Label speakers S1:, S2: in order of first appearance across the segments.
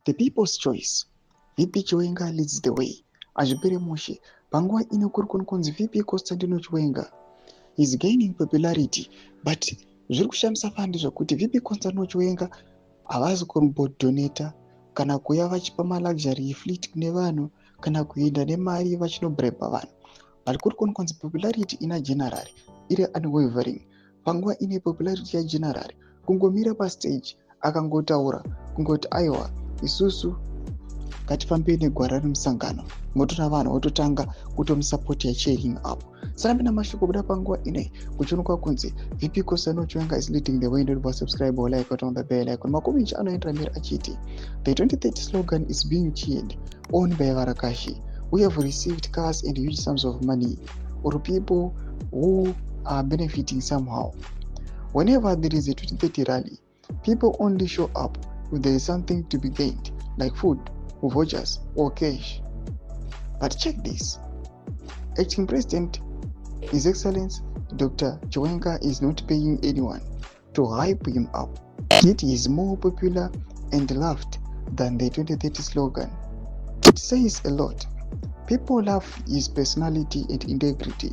S1: The people's choice. VP Chiwenga leads the way. Azvipere Moshe, panguva ino kuri kunzi VP Constantino Chiwenga is gaining popularity, but zviri kushamisa fandi zvokuti VP Constantino Chiwenga havazi kumbodhoneta kana kuuya vachipa maluxury fleet kune vanhu kana kuenda nemari vachinobhrebha vanhu. But kuri kunzi popularity ina general iri unwavering. Panguva ine popularity yageneral kungomira pastage akangotaura kungoti aiwa isusu ngatifambei negwara remusangano, motora vanhu vototanga kutomusapoti cheering up. Saka mina mashoko buda panguva inei kuchionekwa kunzi VP Constantino Chiwenga is leading the way. Don't subscribe or like on the bell icon. Makomechi anoendera mberi achiti the 2030 slogan is being cheered on by Varakashi. We have received cars and huge sums of money or people who are benefiting somehow. Whenever there is a 2030 rally, people only show up if there is something to be gained, like food, vouchers, or cash. But check this. Acting President, His Excellency Dr. Chiwenga is not paying anyone to hype him up. Yet he is more popular and loved than the 2030 slogan. It says a lot. People love his personality and integrity,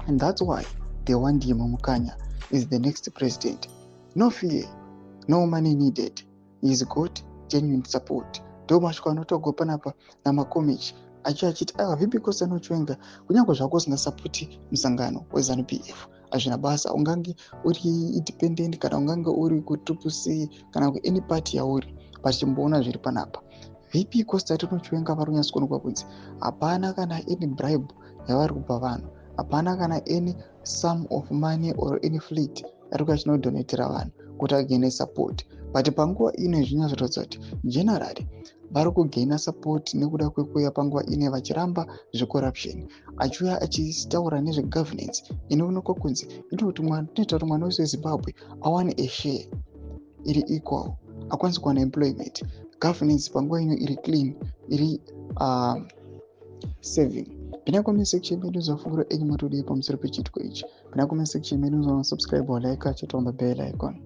S1: and that's why they want him Mukanya is the next president. No fear, no money needed. He's got genuine support. Ndomashwa anotogo panapa namakomechi achiti aiwa VP Constantino Chiwenga kunyange zvako usingasapoti musangano weZANU-PF hazvina basa, ungange uri independent kana ungange uri kuTPC kana any party yauri, pachimboona zviri panapa VP Constantino Chiwenga vari kunyatsoonekwa kunzi hapana kana any bribe yavari kupa vanhu, hapana kana any sum of money or any fleet yari kachinodonetera vanhu kuti againe support. But panguva ine zvinyazoratidza kuti generally vari kugaina support nekuda kwekuuya panguva ine vachiramba zvecorruption, achiuya achitaura nezvegovernance inoonekwa kunzi inoita kuti mwana wese weZimbabwe awane a share iri equal, akwanise kuwana employment, governance panguva ino iri clean, iri saving. Pinda comment section medu zvafungira enyi matodi pamusoro pechitiko ichi. Pinda comment section medu subscribe or like, chat on the bell icon.